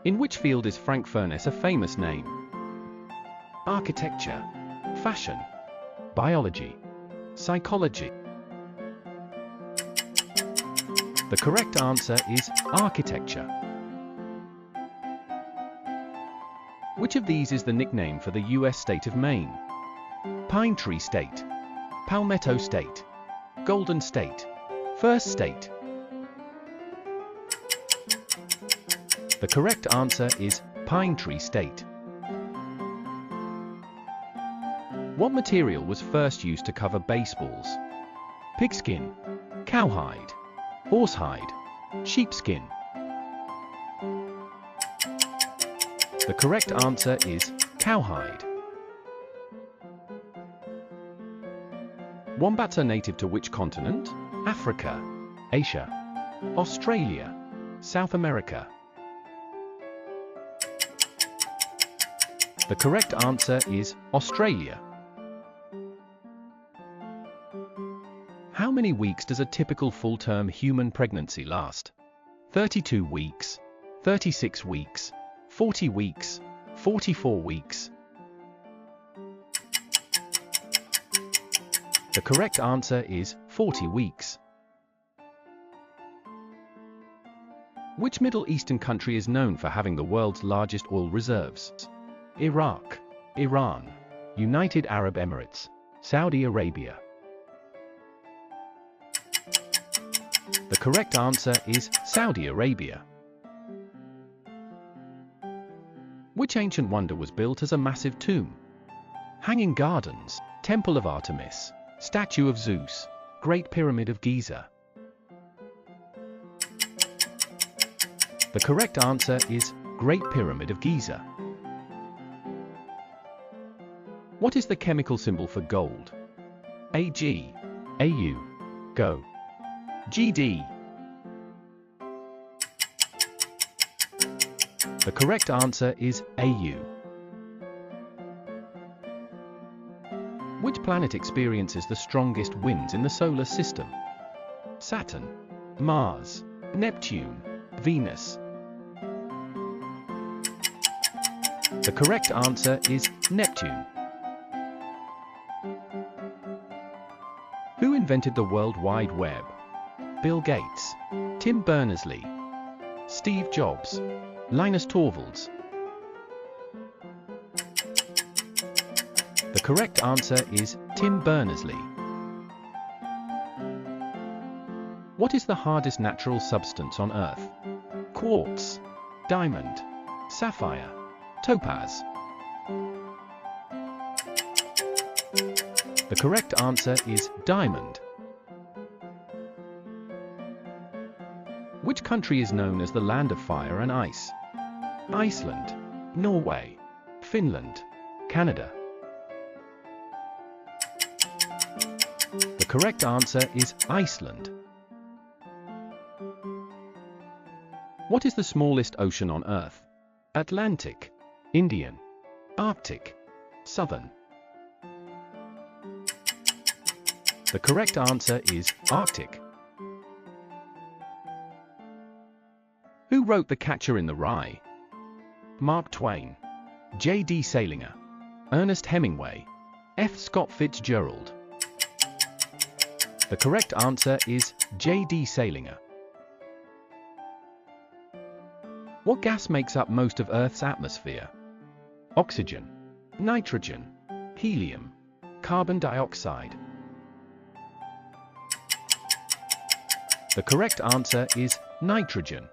In which field is Frank Furness a famous name? Architecture, fashion, biology, psychology. The correct answer is architecture. Which of these is the nickname for the US state of Maine? Pine Tree State, Palmetto State, Golden State, First State. The correct answer is Pine Tree State. What material was first used to cover baseballs? Pigskin, cowhide, horsehide, sheepskin. The correct answer is cowhide. Wombats are native to which continent? Africa, Asia, Australia, South America. The correct answer is Australia. How many weeks does a typical full-term human pregnancy last? 32 weeks, 36 weeks, 40 weeks, 44 weeks. The correct answer is 40 weeks. Which Middle Eastern country is known for having the world's largest oil reserves? Iraq, Iran, United Arab Emirates, Saudi Arabia. The correct answer is Saudi Arabia. Which ancient wonder was built as a massive tomb? Hanging Gardens, Temple of Artemis, Statue of Zeus, Great Pyramid of Giza. The correct answer is Great Pyramid of Giza. What is the chemical symbol for gold? Ag, Au, Go, GD. The correct answer is Au. Which planet experiences the strongest winds in the solar system? Saturn, Mars, Neptune, Venus. The correct answer is Neptune. Who invented the World Wide Web? Bill Gates, Tim Berners-Lee, Steve Jobs, Linus Torvalds. The correct answer is Tim Berners-Lee. What is the hardest natural substance on Earth? Quartz, diamond, sapphire, topaz. The correct answer is diamond. Which country is known as the land of fire and ice? Iceland, Norway, Finland, Canada. The correct answer is Iceland. What is the smallest ocean on Earth? Atlantic, Indian, Arctic, Southern. The correct answer is Arctic. Who wrote The Catcher in the Rye? Mark Twain, J.D. Salinger, Ernest Hemingway, F. Scott Fitzgerald. The correct answer is J.D. Salinger. What gas makes up most of Earth's atmosphere? Oxygen, nitrogen, helium, carbon dioxide. The correct answer is nitrogen.